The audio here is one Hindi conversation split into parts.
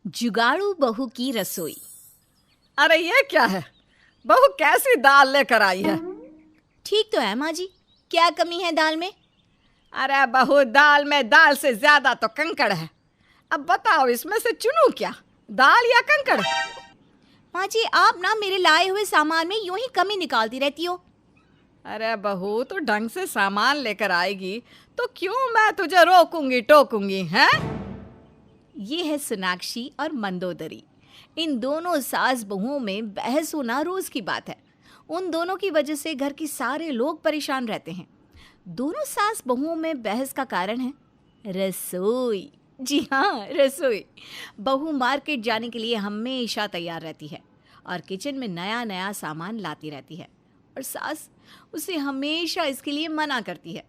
जुगाड़ू बहू की रसोई। अरे ये क्या है? बहू कैसी दाल लेकर आई है? ठीक तो है माँ जी, क्या कमी है दाल में? अरे बहू, दाल में दाल से ज्यादा तो कंकड़ है। अब बताओ इसमें से चुनूं क्या, दाल या कंकड़? माँ जी, आप ना मेरे लाए हुए सामान में यूं ही कमी निकालती रहती हो। अरे बहू, तो ढंग से सामान लेकर आएगी तो क्यों मैं तुझे रोकूंगी टोकूंगी हैं? ये है सोनाक्षी और मंदोदरी। इन दोनों सास बहुओं में बहस होना रोज की बात है। उन दोनों की वजह से घर के सारे लोग परेशान रहते हैं। दोनों सास बहुओं में बहस का कारण है रसोई। जी हाँ, रसोई। बहू मार्केट जाने के लिए हमेशा तैयार रहती है और किचन में नया नया सामान लाती रहती है, और सास उसे हमेशा इसके लिए मना करती है।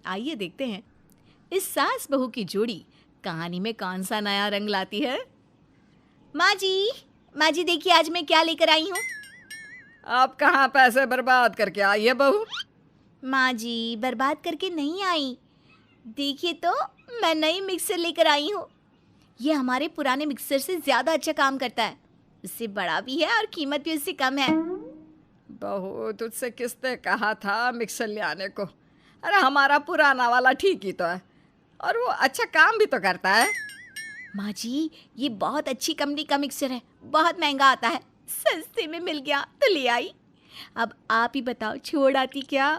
आइए देखते हैं इस सास बहू की जोड़ी कहानी में कौन सा नया रंग लाती है। माँ जी देखिए आज मैं क्या लेकर आई हूँ। आप कहाँ पैसे बर्बाद करके आई है बहू? माँ जी, बर्बाद करके नहीं आई। देखिए तो, मैं नई मिक्सर लेकर आई हूँ। ये हमारे पुराने मिक्सर से ज़्यादा अच्छा काम करता है। उससे बड़ा भी है और कीमत भी उससे कम है। बहू, तुझसे किसने कहा था मिक्सर ले आने को? अरे हमारा पुराना वाला ठीक ही तो है, और वो अच्छा काम भी तो करता है। माँ जी, ये बहुत अच्छी कंपनी का मिक्सर है, बहुत महंगा आता है। सस्ते में मिल गया तो ले आई। अब आप ही बताओ, छोड़ आती क्या?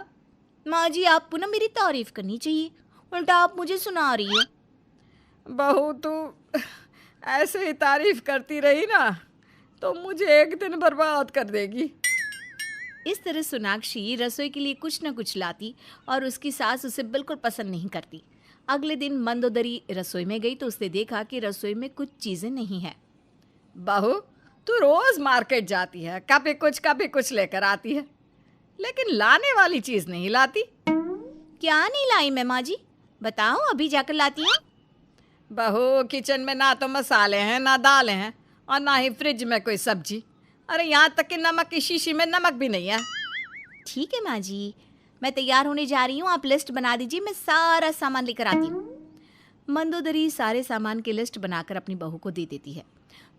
माँ जी, आपको ना मेरी तारीफ करनी चाहिए, उल्टा आप मुझे सुना रही हो। बहू, तू ऐसे ही तारीफ करती रही ना तो मुझे एक दिन बर्बाद कर देगी। इस तरह सोनाक्षी रसोई के लिए कुछ न कुछ लाती और उसकी सास उसे बिल्कुल पसंद नहीं करती। अगले दिन मंदोदरी रसोई में गई तो उसने देखा कि रसोई में कुछ चीजें नहीं है। बहू, तू रोज मार्केट जाती है, कभी कुछ लेकर आती है, लेकिन लाने वाली चीज नहीं लाती। क्या नहीं लाई मैं माँ जी? बताओ, अभी जाकर लाती हूँ। बहू, किचन में ना तो मसाले हैं, ना दालें हैं, और ना ही फ्रिज में कोई सब्जी। अरे यहाँ तक कि नमक की शीशी में नमक भी नहीं है। ठीक है माँ जी, मैं तैयार होने जा रही हूँ, आप लिस्ट बना दीजिए, मैं सारा सामान लेकर आती हूँ। मंदोदरी सारे सामान की लिस्ट बनाकर अपनी बहू को दे देती है।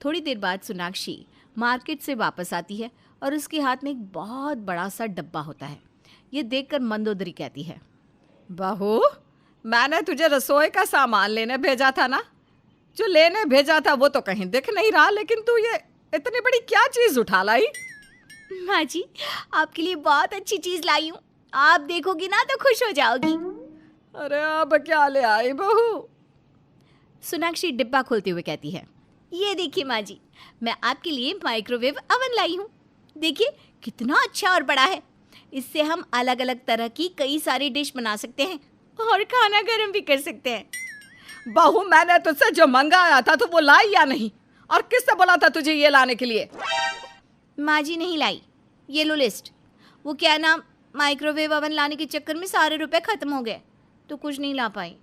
थोड़ी देर बाद सोनाक्षी मार्केट से वापस आती है और उसके हाथ में एक बहुत बड़ा सा डब्बा होता है। ये देखकर मंदोदरी कहती है, बहू, मैंने तुझे रसोई का सामान लेने भेजा था ना? जो लेने भेजा था वो तो कहीं दिख नहीं रहा, लेकिन तू ये इतनी बड़ी क्या चीज उठा लाई? माँ जी, आपके लिए बहुत अच्छी चीज लाई हूँ, आप देखोगी ना तो खुश हो जाओगी। अरे अब क्या ले आई बहू? सोनाक्षी डिब्बा खोलते हुए कहती है, ये देखिए माँ जी, मैं आपके लिए माइक्रोवेव अवन लाई हूँ। देखिए कितना अच्छा और बड़ा है। इससे हम अलग अलग तरह की कई सारी डिश बना सकते हैं और खाना गर्म भी कर सकते हैं। बहू, मैंने तुझसे जो मंगाया था तो वो लाई या नहीं? और किससे बोला था तुझे ये लाने के लिए? माँ जी नहीं लाई, ये लो लिस्ट। वो क्या नाम, माइक्रोवेव अवन लाने के चक्कर में सारे रुपए खत्म हो गए तो कुछ नहीं ला पाई।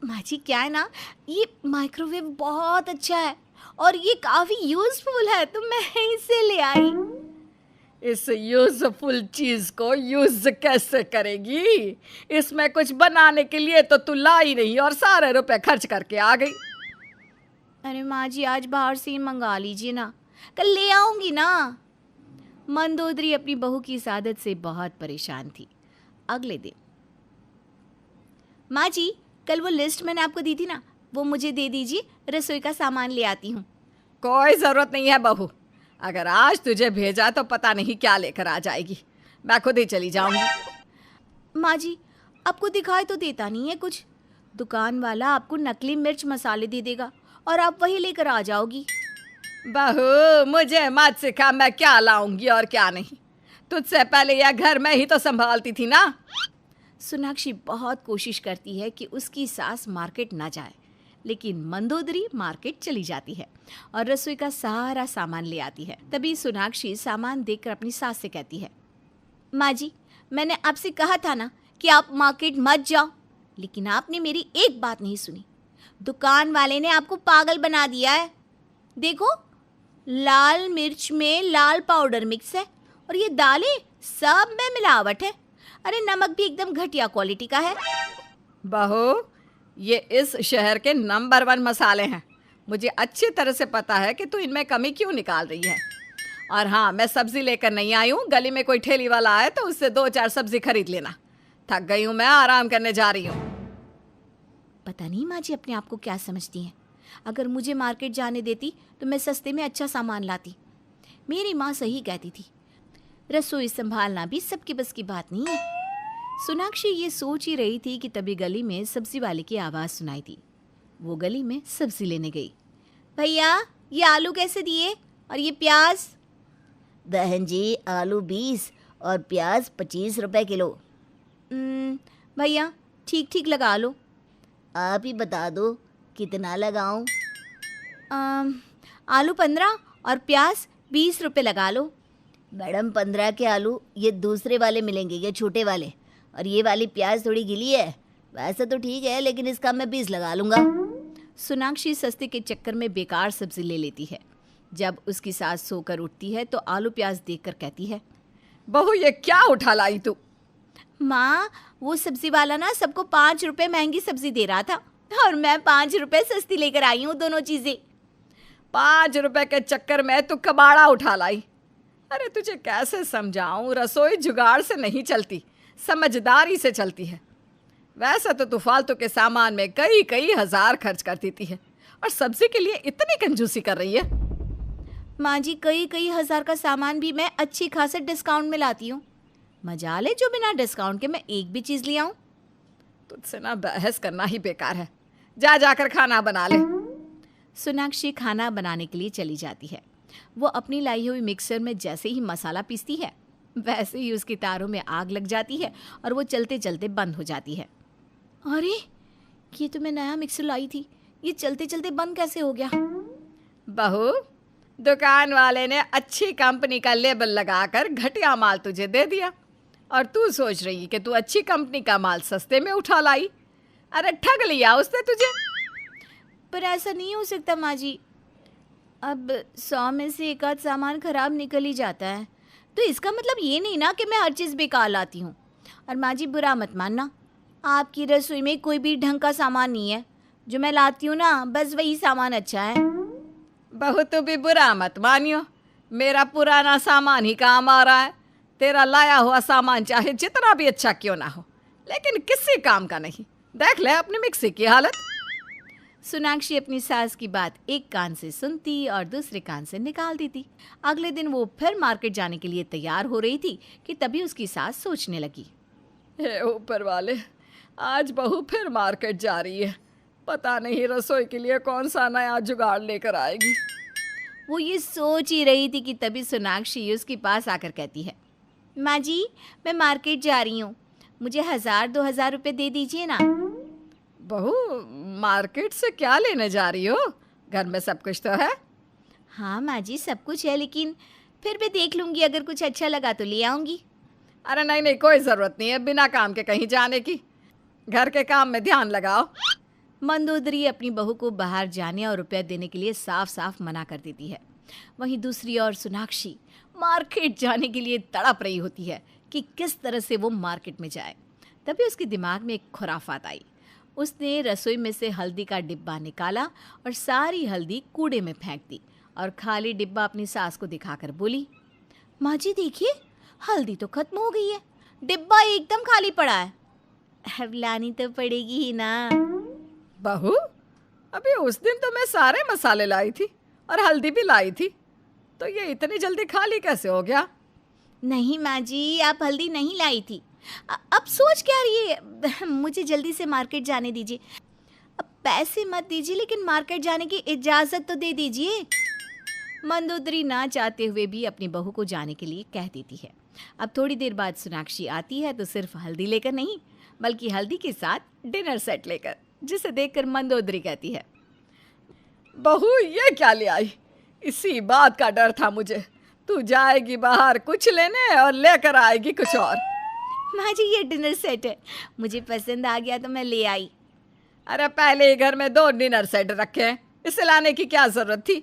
माँ जी, क्या है ना, ये माइक्रोवेव बहुत अच्छा है और ये काफ़ी यूज़फुल है तो मैं इसे ले आई। इस यूजफुल चीज को यूज कैसे करेगी? इसमें कुछ बनाने के लिए तो तू लाई नहीं और सारे रुपए खर्च करके आ गई। अरे माँ जी, आज बाहर से ही मंगा लीजिए ना, कल ले आऊँगी ना। मंदोदरी अपनी बहू की इस आदत से बहुत परेशान थी। अगले दिन, माँ जी, कल वो लिस्ट मैंने आपको दी थी ना, वो मुझे दे दीजिए, रसोई का सामान ले आती हूँ। कोई जरूरत नहीं है बहू, अगर आज तुझे भेजा तो पता नहीं क्या लेकर आ जाएगी। मैं खुद ही चली जाऊंगी। माँ जी, आपको दिखाई तो देता नहीं है कुछ। दुकान वाला आपको नकली मिर्च मसाले दे देगा और आप वही लेकर आ जाओगी। बहू, मुझे मत सिखा मैं क्या लाऊंगी और क्या नहीं। तुझसे पहले यह घर में ही तो संभालती थी ना। सोनाक्षी बहुत कोशिश करती है कि उसकी सास मार्केट ना जाए, लेकिन मंदोदरी मार्केट चली जाती है और रसोई का सारा सामान ले आती है। तभी सोनाक्षी सामान देखकर अपनी सास से कहती है, माँ जी, मैंने आपसे कहा था ना कि आप मार्केट मत जाओ, लेकिन आपने मेरी एक बात नहीं सुनी। दुकान वाले ने आपको पागल बना दिया है। देखो, लाल मिर्च में लाल पाउडर मिक्स है और ये दालें सब में मिलावट है। अरे नमक भी एकदम घटिया क्वालिटी का है। बहू, ये इस शहर के नंबर 1 मसाले हैं। मुझे अच्छी तरह से पता है कि तू इनमें कमी क्यों निकाल रही है। और हाँ, मैं सब्जी लेकर नहीं आई हूँ। गली में कोई ठेली वाला आए तो उससे 2-4 सब्जी खरीद लेना। थक गई हूँ मैं, आराम करने जा रही हूँ। पता नहीं माँ जी अपने आप को क्या समझती हैं। अगर मुझे मार्केट जाने देती तो मैं सस्ते में अच्छा सामान लाती। मेरी माँ सही कहती थी, रसोई संभालना भी सबके बस की बात नहीं है। सोनाक्षी ये सोच ही रही थी कि तभी गली में सब्जी वाले की आवाज़ सुनाई दी। वो गली में सब्जी लेने गई। भैया, ये आलू कैसे दिए और ये प्याज? बहन जी, आलू 20 और प्याज 25 रुपए किलो। भैया ठीक ठीक लगा लो। आप ही बता दो कितना लगाऊं? आलू 15 और प्याज 20 रुपए लगा लो। मैडम, 15 के आलू ये दूसरे वाले मिलेंगे, ये छोटे वाले, और ये वाली प्याज थोड़ी गिली है। वैसे तो ठीक है, लेकिन इसका मैं 20 लगा लूँगा। सोनाक्षी सस्ते के चक्कर में बेकार सब्जी ले लेती है। जब उसकी सास सोकर उठती है तो आलू प्याज देखकर कहती है, बहू ये क्या उठा लाई तू? माँ, वो सब्जी वाला ना सबको 5 रुपए महंगी सब्जी दे रहा था और मैं 5 रुपए सस्ती लेकर आई हूँ दोनों चीजें। 5 रुपए के चक्कर में तू कबाड़ा उठा लाई। अरे तुझे कैसे समझाऊं, रसोई जुगाड़ से नहीं चलती, समझदारी से चलती है। वैसे तो तू फालतू के सामान में कई कई हजार खर्च कर देती है और सब्जी के लिए इतनी कंजूसी कर रही है। माँ जी, कई कई हजार का सामान भी मैं अच्छी खासे डिस्काउंट में लाती हूँ। मजाल है जो बिना डिस्काउंट के मैं एक भी चीज़ ले आऊँ। तुझसे ना बहस करना ही बेकार है। जा जाकर खाना बना ले। सोनाक्षी खाना बनाने के लिए चली जाती है। वो अपनी लाई हुई मिक्सर में जैसे ही मसाला पीसती है वैसे ही उसकी तारों में आग लग जाती है और वो चलते चलते बंद हो जाती है। अरे, ये तो मैं नया मिक्सर लाई थी, ये चलते चलते बंद कैसे हो गया? बहू, दुकान वाले ने अच्छी कंपनी का लेबल लगाकर घटिया माल तुझे दे दिया और तू सोच रही कि तू अच्छी कंपनी का माल सस्ते में उठा लाई। अरे ठग लिया उसने तुझे। पर ऐसा नहीं हो सकता माँ जी। अब 100 में से एक आध सामान खराब निकल ही जाता है, तो इसका मतलब ये नहीं ना कि मैं हर चीज़ बेकार लाती हूँ। और माँ जी बुरा मत मानना, आपकी रसोई में कोई भी ढंग का सामान नहीं है। जो मैं लाती हूँ ना, बस वही सामान अच्छा है। बहू तू भी बुरा मत मानियो, मेरा पुराना सामान ही काम आ रहा है। तेरा लाया हुआ सामान चाहे जितना भी अच्छा क्यों ना हो, लेकिन किसी काम का नहीं। देख ले अपनी मिक्सी की हालत। सोनाक्षी अपनी सास की बात एक कान से सुनती और दूसरे कान से निकाल देती। अगले दिन वो फिर मार्केट जाने के लिए तैयार हो रही थी कि तभी उसकी सास सोचने लगी, हे ऊपर वाले, आज बहू फिर मार्केट जा रही है। पता नहीं रसोई के लिए कौन सा नया जुगाड़ लेकर आएगी। वो ये सोच ही रही थी कि तभी सोनाक्षी उसके पास आकर कहती है, माँ जी मैं मार्केट जा रही हूँ, मुझे 1000-2000 रुपये दे दीजिए ना। बहू, मार्केट से क्या लेने जा रही हो? घर में सब कुछ तो है। हाँ माँ जी, सब कुछ है, लेकिन फिर भी देख लूँगी, अगर कुछ अच्छा लगा तो ले आऊँगी। अरे नहीं नहीं, कोई ज़रूरत नहीं है बिना काम के कहीं जाने की। घर के काम में ध्यान लगाओ। मंदोदरी अपनी बहू को बाहर जाने और रुपया देने के लिए साफ साफ मना कर देती है। वहीं दूसरी ओर सोनाक्षी मार्केट जाने के लिए तड़प रही होती है कि किस तरह से वो मार्केट में जाए। तभी उसके दिमाग में एक खुराफात आई। उसने रसोई में से हल्दी का डिब्बा निकाला और सारी हल्दी कूड़े में फेंक दी और खाली डिब्बा अपनी सास को दिखाकर बोली, माँ जी देखिए, हल्दी तो खत्म हो गई है, डिब्बा एकदम खाली पड़ा है। अब लानी तो पड़ेगी ही ना। बहू, अभी उस दिन तो मैं सारे मसाले लाई थी और हल्दी भी लाई थी, तो ये इतनी जल्दी खाली कैसे हो गया? नहीं माँ जी, आप हल्दी नहीं लाई थी। अब सोच क्या रही है? मुझे जल्दी से मार्केट जाने दीजिए। अब पैसे मत दीजिए, लेकिन मार्केट जाने की इजाज़त तो दे दीजिए। मंदोदरी ना चाहते हुए भी अपनी बहू को जाने के लिए कह देती है। अब थोड़ी देर बाद सोनाक्षी आती है तो सिर्फ हल्दी लेकर नहीं, बल्कि हल्दी के साथ डिनर सेट लेकर, जिसे देखकर मंदोदरी कहती है, बहू ये क्या ले आई? इसी बात का डर था मुझे। तू जाएगी बाहर कुछ लेने और लेकर आएगी कुछ और। माँ जी ये डिनर सेट है, मुझे पसंद आ गया तो मैं ले आई। अरे पहले ही घर में 2 डिनर सेट रखे हैं, इसे लाने की क्या जरूरत थी?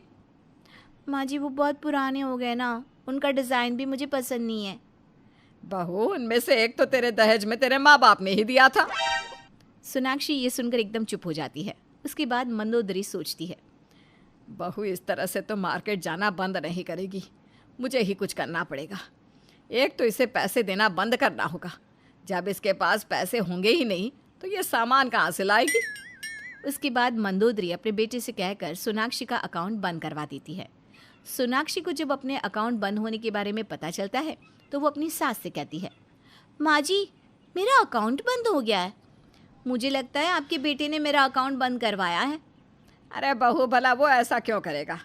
माँ जी वो बहुत पुराने हो गए ना, उनका डिज़ाइन भी मुझे पसंद नहीं है। बहू, उनमें से एक तो तेरे दहेज में तेरे माँ बाप ने ही दिया था। सोनाक्षी ये सुनकर एकदम चुप हो जाती है। उसके बाद मंदोदरी सोचती है, बहू इस तरह से तो मार्केट जाना बंद नहीं करेगी, मुझे ही कुछ करना पड़ेगा। एक तो इसे पैसे देना बंद करना होगा, जब इसके पास पैसे होंगे ही नहीं तो ये सामान कहाँ से लाएगी। उसके बाद मंदोदरी अपने बेटे से कहकर सोनाक्षी का अकाउंट बंद करवा देती है। सोनाक्षी को जब अपने अकाउंट बंद होने के बारे में पता चलता है तो वो अपनी सास से कहती है, माँ जी मेरा अकाउंट बंद हो गया है। मुझे लगता है आपके बेटे ने मेरा अकाउंट बंद करवाया है। अरे बहू भला वो ऐसा क्यों करेगा।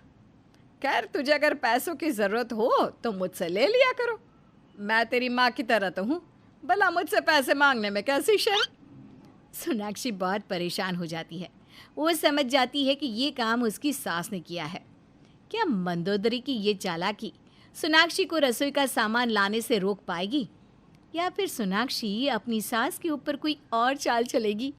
खैर तुझे अगर पैसों की ज़रूरत हो तो मुझसे ले लिया करो, मैं तेरी माँ की तरह तो हूँ, भला मुझसे पैसे मांगने में कैसी शर्म। सोनाक्षी बहुत परेशान हो जाती है। वो समझ जाती है कि ये काम उसकी सास ने किया है। क्या मंदोदरी की ये चालाकी सोनाक्षी को रसोई का सामान लाने से रोक पाएगी, या फिर सोनाक्षी अपनी सास के ऊपर कोई और चाल चलेगी?